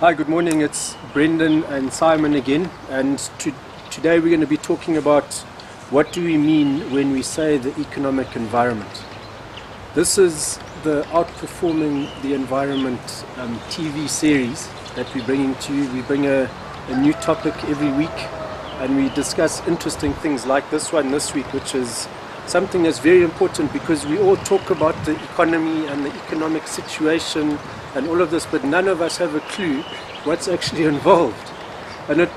Hi, good morning. It's Brendan and Simon again, and today we're going to be talking about what do we mean when we say the economic environment. This is the Outperforming the Environment TV series that we're bringing to you. We bring a new topic every week, and we discuss interesting things like this one this week, which is something that's very important because we all talk about the economy and the economic situation and all of this, but none of us have a clue what's actually involved. And it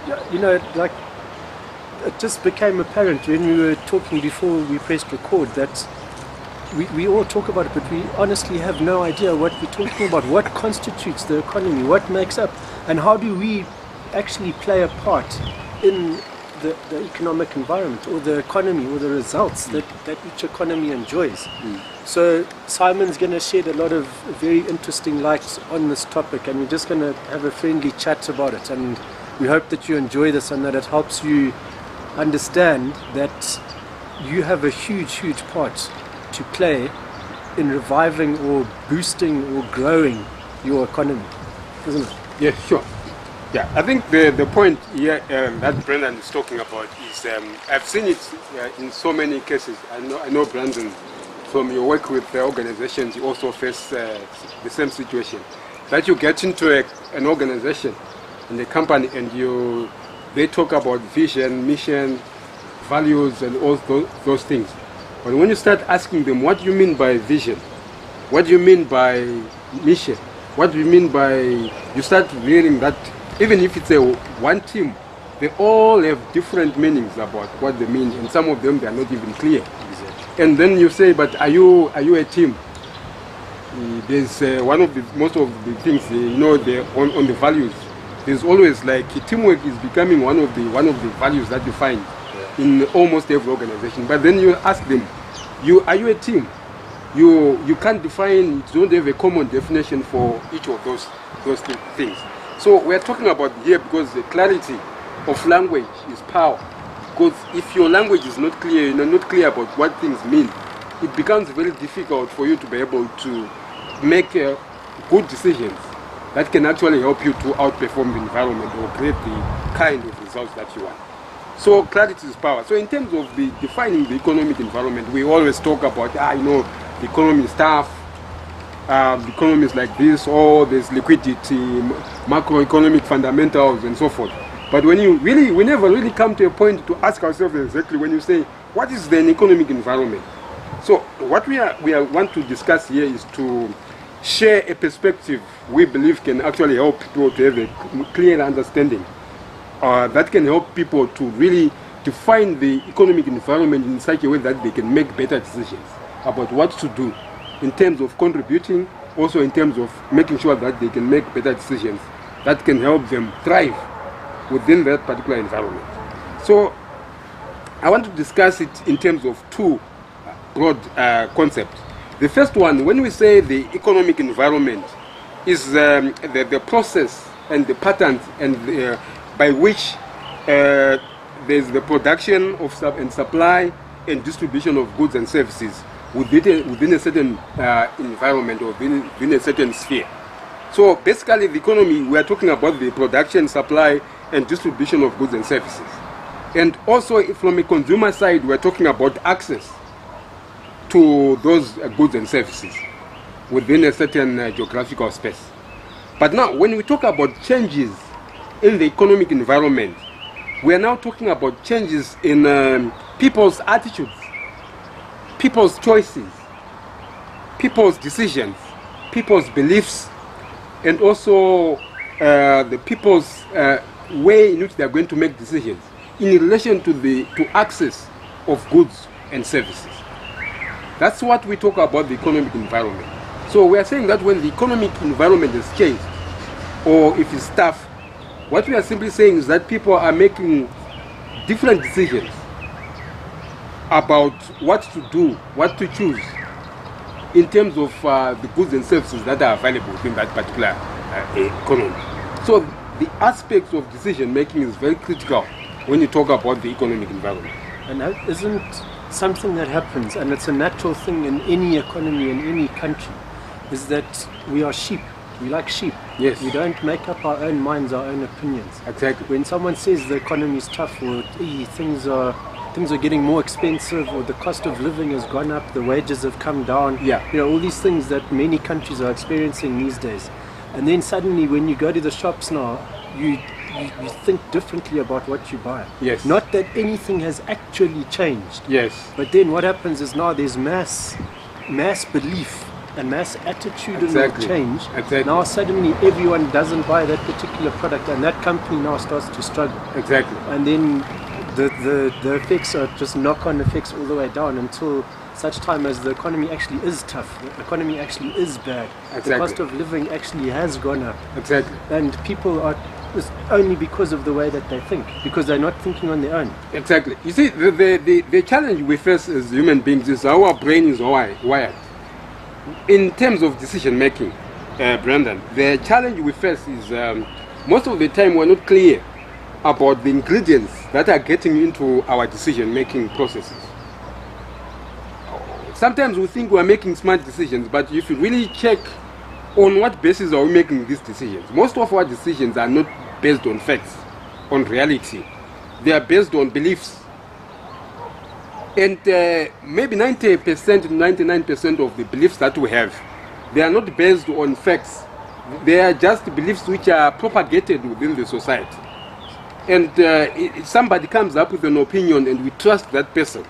just became apparent when we were talking before we pressed record that we all talk about it, but we honestly have no idea what we're talking about, what constitutes the economy, what makes up, and how do we actually play a part in the economic environment or the economy or the results that each economy enjoys. So Simon's going to shed a lot of very interesting light on this topic, and we're just going to have a friendly chat about it, and we hope that you enjoy this and that it helps you understand that you have a huge part to play in reviving or boosting or growing your economy, isn't it? Yeah, sure. Yeah, I think the point here that Brendan is talking about is I've seen it in so many cases. I know Brendan, from your work with the organizations, you also face the same situation. That you get into an organization and a company, and they talk about vision, mission, values, and all those things. But when you start asking them, what do you mean by vision? What do you mean by mission? What do you mean by... You start reading that even if it's one team, they all have different meanings about what they mean, and some of them they are not even clear. Exactly. And then you say, but are you a team? There's most of the things on the values. There's always like teamwork is becoming one of the values that you find in almost every organization. But then you ask them, are you a team? You can't define. You don't have a common definition for each of those things. So we're talking about here because the clarity of language is power. Because if your language is not clear, you're not clear about what things mean, it becomes very difficult for you to be able to make good decisions that can actually help you to outperform the environment or create the kind of results that you want. So clarity is power. So in terms of defining the economic environment, we always talk about, the economy is tough. The economy is like this, or there's liquidity, macroeconomic fundamentals, and so forth. But we never really come to a point to ask ourselves exactly when you say, what is the economic environment? So what we want to discuss here is to share a perspective we believe can actually help people to have a clear understanding that can help people to really define the economic environment in such a way that they can make better decisions about what to do in terms of contributing, also in terms of making sure that they can make better decisions that can help them thrive within that particular environment. So I want to discuss it in terms of two broad concepts. The first one, when we say the economic environment, is the process and the patterns and by which there's the production of and supply and distribution of goods and services within a certain environment or within a certain sphere. So basically the economy, we are talking about the production, supply, and distribution of goods and services. And also from a consumer side, we are talking about access to those goods and services within a certain geographical space. But now, when we talk about changes in the economic environment, we are now talking about changes in people's attitudes, people's choices, people's decisions, people's beliefs, and also the people's way in which they are going to make decisions in relation to access of goods and services. That's what we talk about the economic environment. So we are saying that when the economic environment has changed, or if it's tough, what we are simply saying is that people are making different decisions about what to do, what to choose in terms of the goods and services that are available within that particular economy. So the aspects of decision making is very critical when you talk about the economic environment. And that isn't something that happens, and it's a natural thing in any economy, in any country, is that we are sheep. We like sheep. Yes. We don't make up our own minds, our own opinions. Exactly. When someone says the economy is tough, or things are getting more expensive, or the cost of living has gone up, the wages have come down. Yeah. All these things that many countries are experiencing these days. And then suddenly, when you go to the shops now, you think differently about what you buy. Yes. Not that anything has actually changed. Yes. But then what happens is now there's mass belief and mass attitudinal change. Exactly. Now suddenly everyone doesn't buy that particular product, and that company now starts to struggle. Exactly. And then the effects are just knock-on effects all the way down until such time as the economy actually is tough, the economy actually is bad. Exactly. The cost of living actually has gone up. Exactly. And people are, it's only because of the way that they think, because they're not thinking on their own. Exactly. You see, the challenge we face as human beings is our brain is wired. In terms of decision making, Brendan, the challenge we face is most of the time we're not clear about the ingredients that are getting into our decision making processes. Sometimes we think we're making smart decisions, but if you really check on what basis are we making these decisions, most of our decisions are not based on facts, on reality. They are based on beliefs. And maybe 90% to 99% of the beliefs that we have, they are not based on facts. They are just beliefs which are propagated within the society. And somebody comes up with an opinion and we trust that person.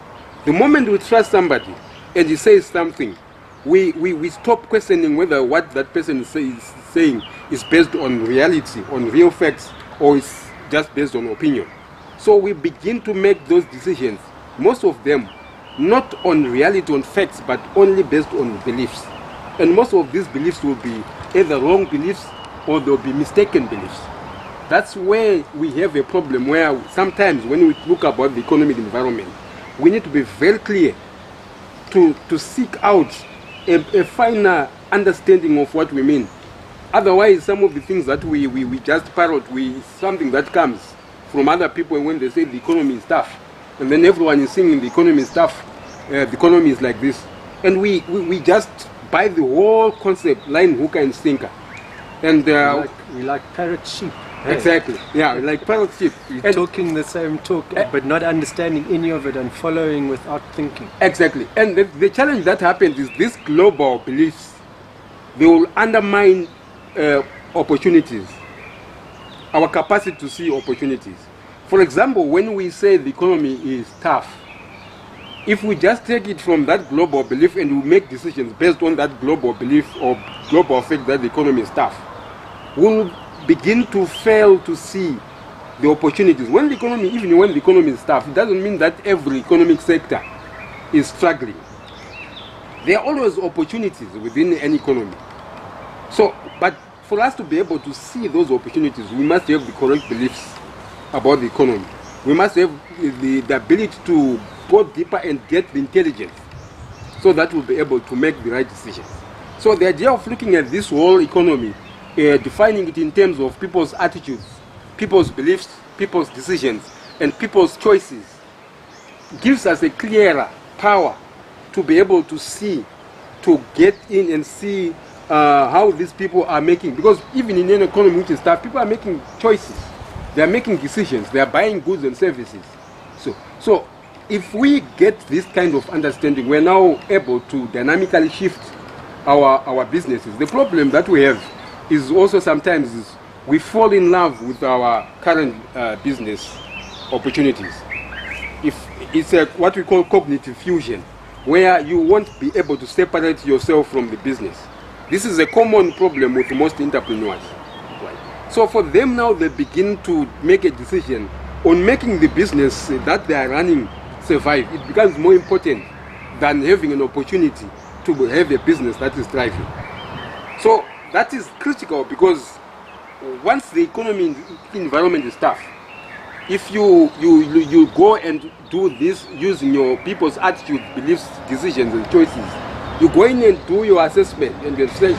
The moment we trust somebody and he says something, we stop questioning whether what that person is saying is based on reality, on real facts, or is just based on opinion. So we begin to make those decisions, most of them not on reality, on facts, but only based on beliefs. And most of these beliefs will be either wrong beliefs or they'll be mistaken beliefs. That's where we have a problem, where sometimes when we look about the economic environment, we need to be very clear to seek out a finer understanding of what we mean. Otherwise, some of the things that we just parrot, something that comes from other people when they say the economy is tough. And then everyone is saying the economy is tough, the economy is like this. And we just buy the whole concept, line, hook, and sinker. And we like parrot sheep. Hey. Exactly. Yeah, like parrot sheep. You're talking the same talk, but not understanding any of it and following without thinking. Exactly. And the challenge that happens is these global beliefs, they will undermine opportunities, our capacity to see opportunities. For example, when we say the economy is tough, if we just take it from that global belief and we make decisions based on that global belief or global fact that the economy is tough, we'll begin to fail to see the opportunities. Even when the economy is tough, it doesn't mean that every economic sector is struggling. There are always opportunities within any economy. So, but for us to be able to see those opportunities, we must have the correct beliefs about the economy. We must have the ability to go deeper and get the intelligence so that we'll be able to make the right decisions. So the idea of looking at this whole economy, defining it in terms of people's attitudes, people's beliefs, people's decisions, and people's choices, gives us a clearer power to be able to see, to get in and see how these people are making. Because even in an economy which is tough, people are making choices. They are making decisions. They are buying goods and services. So if we get this kind of understanding, we're now able to dynamically shift our businesses. The problem that we have is also sometimes we fall in love with our current business opportunities. If it's what we call cognitive fusion, where you won't be able to separate yourself from the business. This is a common problem with most entrepreneurs. So for them now, they begin to make a decision on making the business that they are running survive. It becomes more important than having an opportunity to have a business that is thriving. So that is critical, because once the economy environment is tough, if you go and do this using your people's attitude, beliefs, decisions, and choices, you go in and do your assessment and you say,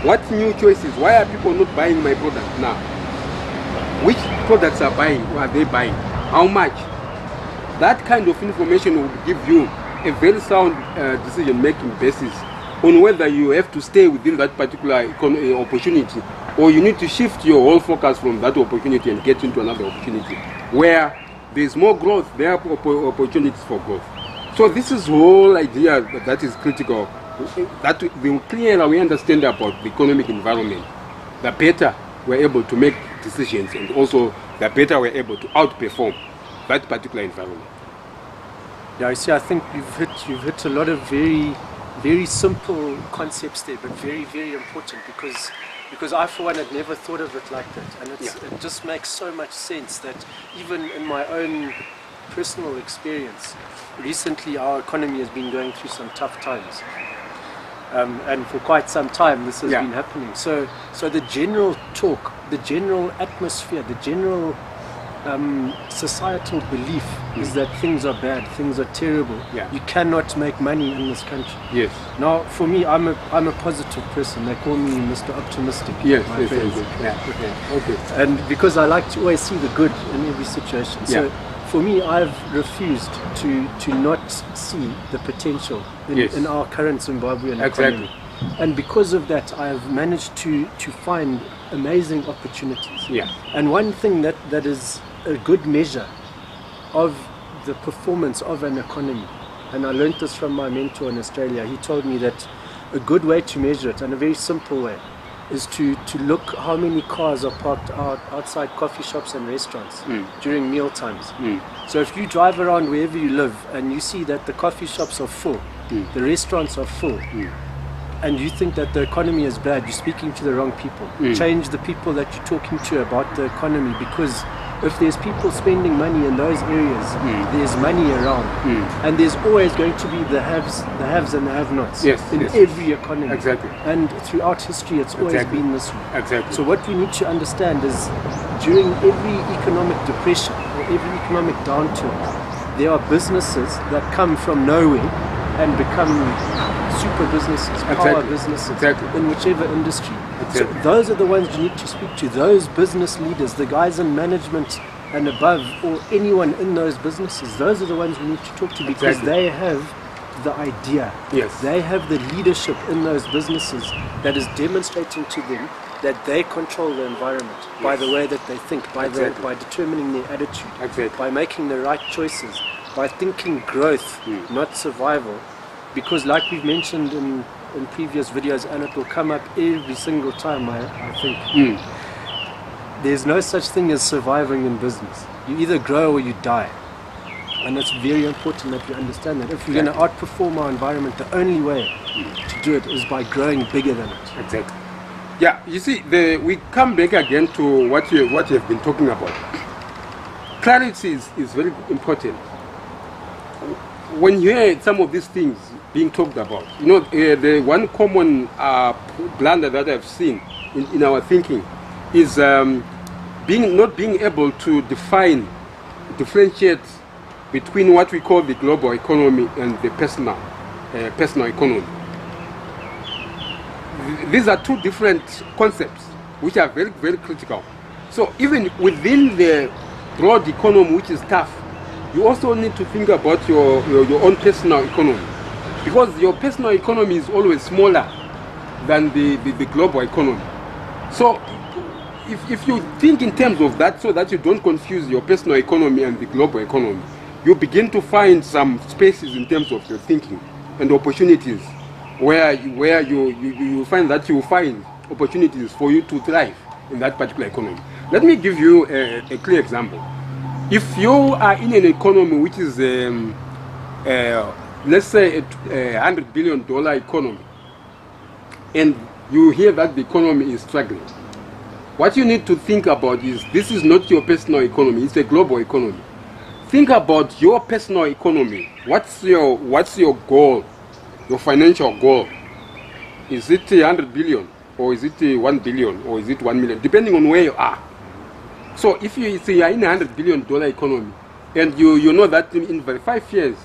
what new choices? Why are people not buying my product now? Which products are they buying? How much? That kind of information will give you a very sound decision-making basis on whether you have to stay within that particular opportunity or you need to shift your whole focus from that opportunity and get into another opportunity where there's more growth, there are opportunities for growth. So this is the whole idea that is critical, that the clearer we understand about the economic environment, the better we're able to make decisions, and also the better we're able to outperform that particular environment. Yeah, you see, I think you've hit a lot of very, very simple concepts there, but very, very important, because I, for one, had never thought of it like that, and it just makes so much sense that even in my own personal experience, recently our economy has been going through some tough times, and for quite some time this has been happening. So the general talk, the general atmosphere, the general societal belief is that things are bad, things are terrible. You cannot make money in this country. Yes. Now, for me, I'm a positive person. They call me Mr. Optimistic. Yes. My friends. Okay. And because I like to always see the good in every situation. So for me, I've refused to not see the potential in our current Zimbabwean economy. And because of that, I have managed to find amazing opportunities. And one thing that is a good measure of the performance of an economy, and I learned this from my mentor in Australia. He told me that a good way to measure it, and a very simple way, is to look how many cars are parked outside coffee shops and restaurants during meal times. So if you drive around wherever you live and you see that the coffee shops are full, the restaurants are full, and you think that the economy is bad, you're speaking to the wrong people. Change the people that you're talking to about the economy, because if there's people spending money in those areas, there's money around, and there's always going to be the haves and the have-nots in every economy. And throughout history, it's always been this way. So what we need to understand is, during every economic depression or every economic downturn, there are businesses that come from nowhere and become super businesses, power businesses in whichever industry. So those are the ones you need to speak to, those business leaders, the guys in management and above, or anyone in those businesses. Those are the ones we need to talk to, because they have the idea. They have the leadership in those businesses that is demonstrating to them that they control the environment by the way that they think, by determining their attitude, by making the right choices, by thinking growth, not survival. Because like we've mentioned in previous videos, and it will come up every single time, I think, there's no such thing as surviving in business. You either grow or you die. And it's very important that we understand that. If we're going to outperform our environment, the only way to do it is by growing bigger than it. Yeah, you see, we come back again to what you have been talking about. Clarity is very important. When you hear some of these things being talked about, the one common blunder that I've seen in our thinking is not being able to differentiate between what we call the global economy and the personal economy. These are two different concepts which are very, very critical. So even within the broad economy, which is tough, you also need to think about your own personal economy, because your personal economy is always smaller than the global economy. So if you think in terms of that, so that you don't confuse your personal economy and the global economy, you begin to find some spaces in terms of your thinking and opportunities where you find that you find opportunities for you to thrive in that particular economy. Let me give you a clear example. If you are in an economy which is, let's say, a $100 billion economy, and you hear that the economy is struggling, what you need to think about is, this is not your personal economy, it's a global economy. Think about your personal economy. What's your goal, your financial goal? Is it 100 billion, or is it 1 billion, or is it 1 million, depending on where you are? So if you say you're in a $100 billion economy, and you know that in 5 years,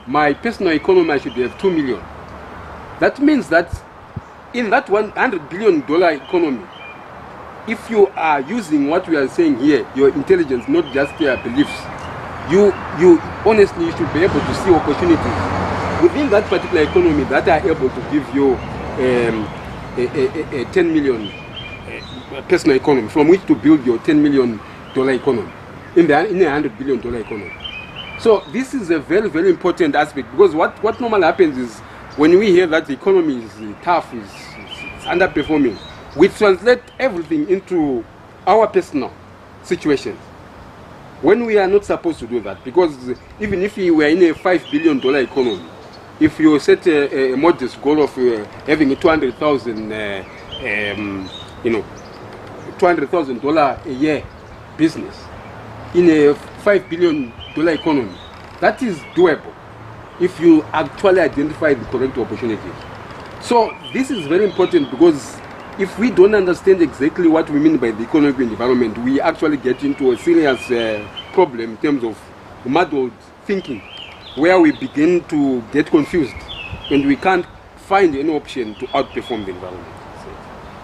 my personal economy I should have 2 million. That means that in that $100 billion economy, if you are using what we are saying here, your intelligence, not just your beliefs, you honestly should be able to see opportunities within that particular economy that are able to give you a 10 million personal economy from which to build your $10 million economy in a $100 billion economy. So this is a very, very important aspect, because what normally happens is when we hear that the economy is tough, it's underperforming, we translate everything into our personal situations, when we are not supposed to do that. Because even if we were in a $5 billion economy, if you set a modest goal of having a $200,000, $200,000 a year business in a $5 billion economy, that is doable if you actually identify the correct opportunities. So this is very important, because if we don't understand exactly what we mean by the economic environment, we actually get into a serious problem in terms of muddled thinking, where we begin to get confused and we can't find any option to outperform the environment.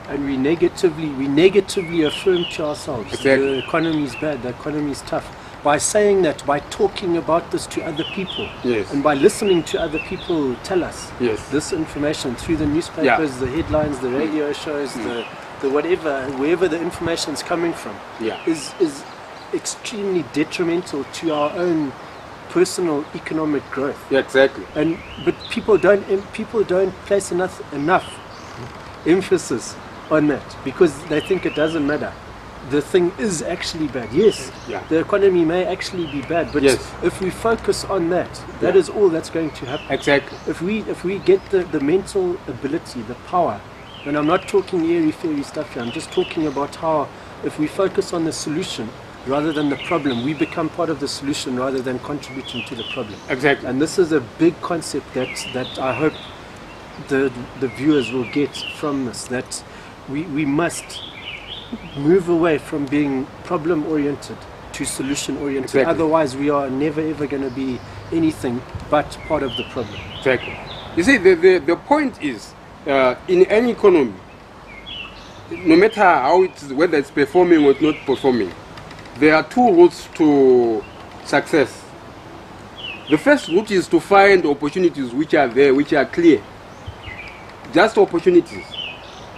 And we negatively affirm to ourselves, Exactly. the economy is bad, the economy is tough, by saying that, by talking about this to other people, Yes. and by listening to other people tell us Yes. this information through the newspapers, the headlines, the radio shows, the whatever, wherever the information is coming from, is extremely detrimental to our own personal economic growth. Yeah, exactly. But people don't place enough emphasis on that, because they think it doesn't matter. The thing is actually bad. Yes, the economy may actually be bad, but if we focus on that, that is all that's going to happen. Exactly. If we get the mental ability, the power, and I'm not talking airy-fairy stuff here, I'm just talking about how if we focus on the solution rather than the problem, we become part of the solution rather than contributing to the problem. Exactly. And this is a big concept that I hope the viewers will get from this, that we must move away from being problem oriented to solution oriented. Exactly. Otherwise we are never ever going to be anything but part of the problem. Exactly. You see, the point is, in any economy, no matter how whether it's performing or not performing, there are two routes to success. The first route is to find opportunities which are there, which are clear. Just opportunities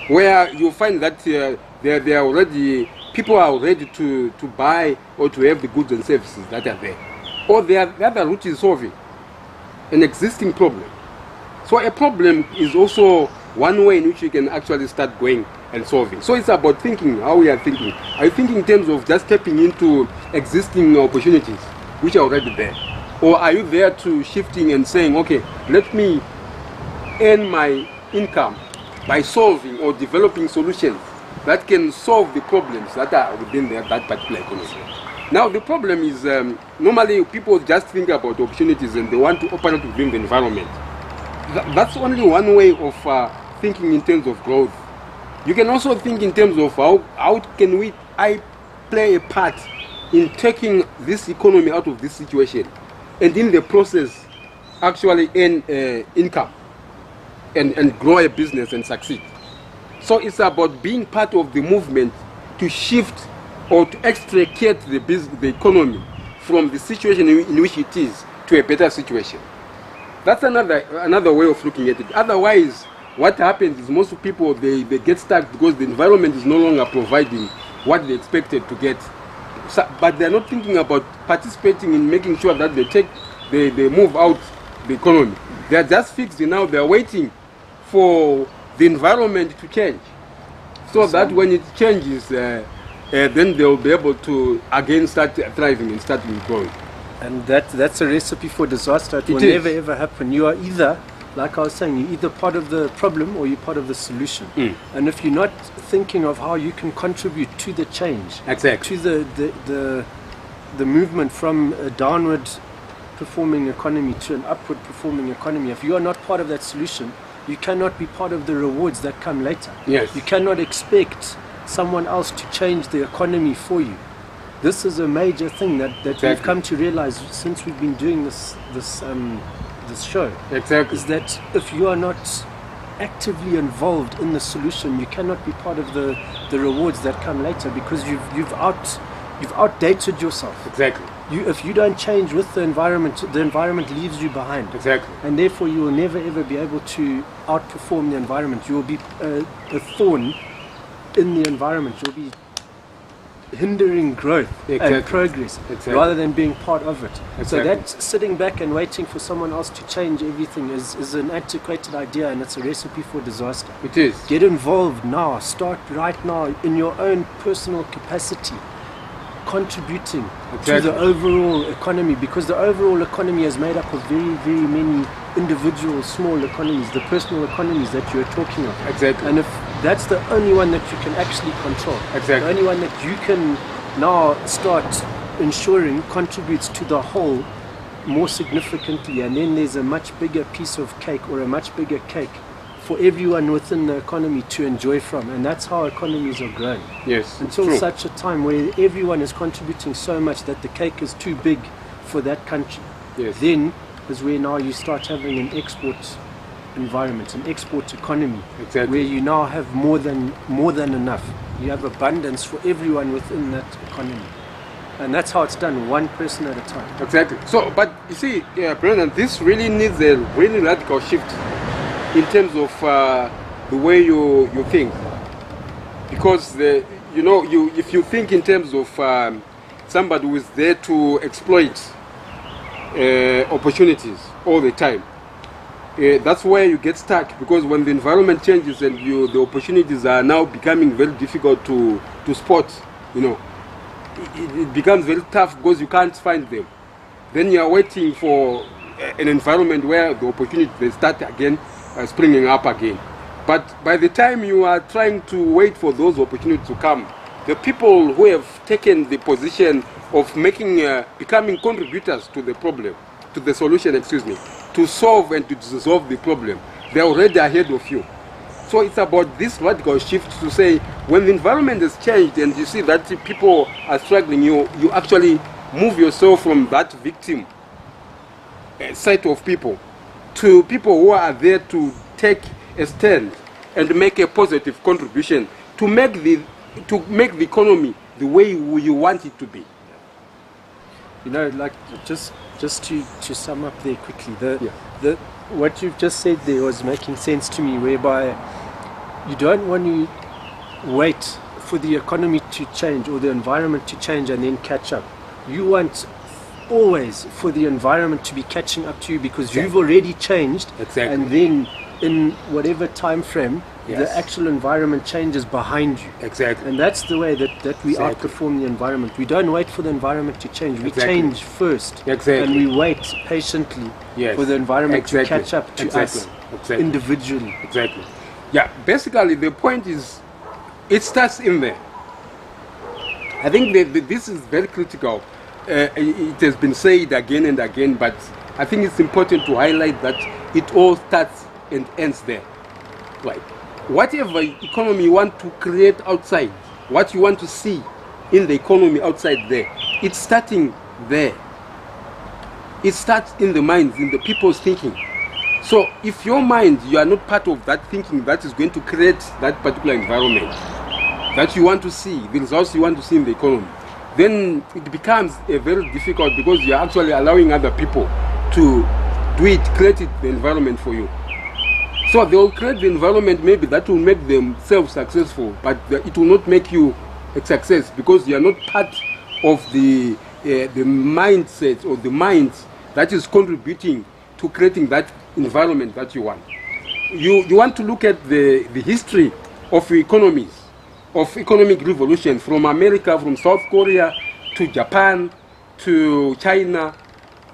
where you find that they are already, people are ready to buy or to have the goods and services that are there. Or the other route is solving an existing problem. So a problem is also one way in which you can actually start going and solving. So it's about thinking, how we are thinking. Are you thinking in terms of just stepping into existing opportunities which are already there? Or are you there to shifting and saying, okay, let me earn my income by solving or developing solutions that can solve the problems that are within that particular economy? Now the problem is, normally people just think about opportunities and they want to operate within the environment. That's only one way of thinking in terms of growth. You can also think in terms of how can I play a part in taking this economy out of this situation, and in the process actually earn income and grow a business and succeed. So it's about being part of the movement to shift or to extricate the economy from the situation in which it is to a better situation. That's another way of looking at it. Otherwise, what happens is most people, they get stuck because the environment is no longer providing what they expected to get. So, but they're not thinking about participating in making sure that they move out the economy. They're just fixed now, they're waiting for the environment to change. So that when it changes, then they'll be able to again start thriving and start growing. And that's a recipe for disaster. It will never ever happen. You are either, like I was saying, you're either part of the problem or you're part of the solution. And if you're not thinking of how you can contribute to the change, exactly, to the movement from a downward performing economy to an upward performing economy, if you are not part of that solution, you cannot be part of the rewards that come later. Yes. You cannot expect someone else to change the economy for you. This is a major thing that we've come to realize since we've been doing this show. Exactly. Is that if you are not actively involved in the solution, you cannot be part of the rewards that come later, because you've outdated yourself. Exactly. If you don't change with the environment leaves you behind. Exactly. And therefore you will never ever be able to outperform the environment. You will be a thorn in the environment, you'll be hindering growth and progress rather than being part of it. So that sitting back and waiting for someone else to change everything is an antiquated idea, and it's a recipe for disaster. It is. Get involved now. Start right now in your own personal capacity, contributing to the overall economy, because the overall economy is made up of very, very many individual small economies, the personal economies that you're talking of. Exactly. And if that's the only one that you can actually control, the only one that you can now start ensuring contributes to the whole more significantly, and then there's a much bigger piece of cake, or a much bigger cake for everyone within the economy to enjoy from, and that's how economies are growing. Yes. Until such a time where everyone is contributing so much that the cake is too big for that country. Yes. Then is where now you start having an export environment, an export economy, where you now have more than enough. You have abundance for everyone within that economy. And that's how it's done, one person at a time. Exactly. So, but you see, Brendan, this really needs a really radical shift in terms of the way you think, because if you think in terms of somebody who is there to exploit opportunities all the time, that's where you get stuck, because when the environment changes and the opportunities are now becoming very difficult to spot, it becomes very tough because you can't find them. Then you are waiting for an environment where the opportunities they start again springing up again. But by the time you are trying to wait for those opportunities to come, the people who have taken the position of becoming contributors to the problem, to the solution, to solve and to dissolve the problem, they're already ahead of you. So it's about this radical shift to say, when the environment has changed and you see that people are struggling, you actually move yourself from that victim set of people to people who are there to take a stand and make a positive contribution to make the economy the way you want it to be. Like just to sum up there quickly, what you've just said there was making sense to me, whereby you don't want to wait for the economy to change or the environment to change and then catch up. You want always for the environment to be catching up to you, because you've already changed, and then in whatever time frame the actual environment changes behind you. And that's the way that we outperform the environment. We don't wait for the environment to change, we change first, and we wait patiently for the environment to catch up to us individually. Yeah, basically the point is, it starts in there. I think this is very critical. It has been said again and again, but I think it's important to highlight that it all starts and ends there. Like, whatever economy you want to create outside, what you want to see in the economy outside there, it's starting there. It starts in the minds, in the people's thinking. So if your mind, you are not part of that thinking that is going to create that particular environment that you want to see, the results you want to see in the economy, then it becomes very difficult, because you are actually allowing other people to do it, create the environment for you. So they will create the environment maybe that will make themselves successful, but it will not make you a success, because you are not part of the mindset or the minds that is contributing to creating that environment that you want. You want to look at the history of economies, of economic revolution, from America, from South Korea to Japan to China,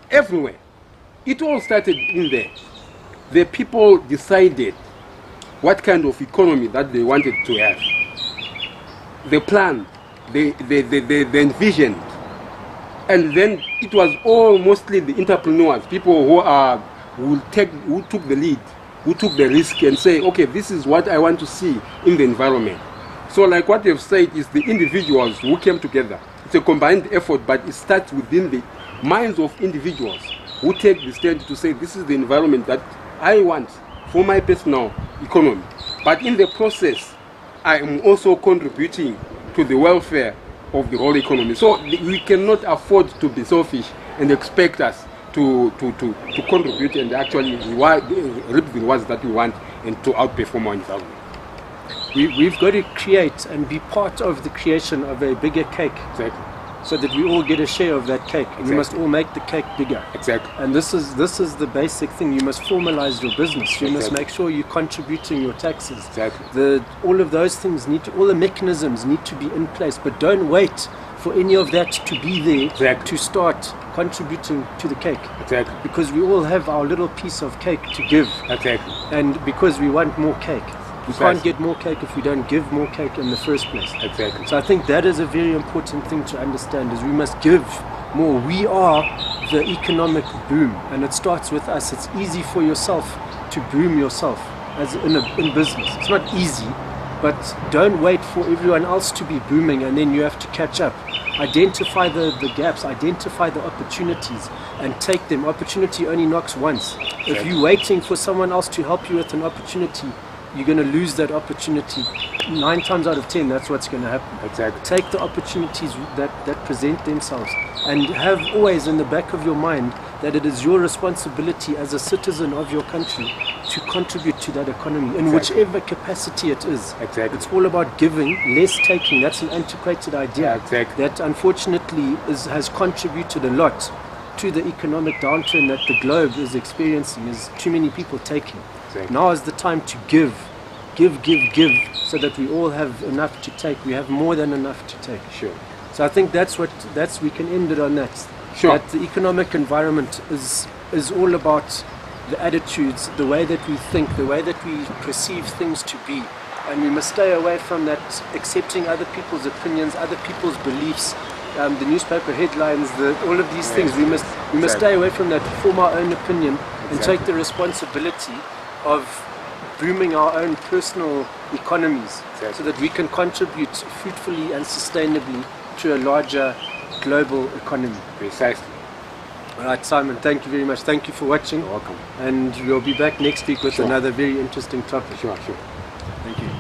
everywhere. It all started in there. The people decided what kind of economy that they wanted to have. They planned, they envisioned, and then it was all mostly the entrepreneurs, people who took the lead, who took the risk and say, okay, this is what I want to see in the environment. So like what they've said, is the individuals who came together. It's a combined effort, but it starts within the minds of individuals who take the stand to say, this is the environment that I want for my personal economy. But in the process, I am also contributing to the welfare of the whole economy. So we cannot afford to be selfish and expect us to contribute and actually reap the rewards that we want and to outperform our environment. We've got to create and be part of the creation of a bigger cake. Exactly. So that we all get a share of that cake. And we must all make the cake bigger. Exactly. And this is the basic thing. You must formalize your business. You must make sure you're contributing your taxes. Exactly. All of those things all the mechanisms need to be in place. But don't wait for any of that to be there to start contributing to the cake. Exactly. Because we all have our little piece of cake to give. Exactly. And because we want more cake. We can't get more cake if we don't give more cake in the first place. Exactly. So I think that is a very important thing to understand, is we must give more. We are the economic boom, and it starts with us. It's easy for yourself to boom yourself as in business. It's not easy, but don't wait for everyone else to be booming and then you have to catch up. Identify the gaps, identify the opportunities and take them. Opportunity only knocks once. If you're waiting for someone else to help you with an opportunity, you're going to lose that opportunity. 9 times out of 10, that's what's going to happen. Exactly. Take the opportunities that present themselves, and have always in the back of your mind that it is your responsibility as a citizen of your country to contribute to that economy in whichever capacity it is. Exactly. It's all about giving, less taking. That's an antiquated idea that unfortunately has contributed a lot to the economic downturn that the globe is experiencing, is too many people taking. Now is the time to give, so that we all have enough to take. We have more than enough to take. Sure. So I think we can end it on that. Sure. That the economic environment is all about the attitudes, the way that we think, the way that we perceive things to be. And we must stay away from that, accepting other people's opinions, other people's beliefs, the newspaper headlines, all of these things. We must stay away from that, form our own opinion, and take the responsibility of booming our own personal economies, so that we can contribute fruitfully and sustainably to a larger global economy. Precisely. All right, Simon, thank you very much. Thank you for watching. You're welcome. And we'll be back next week with another very interesting topic. Sure. Thank you.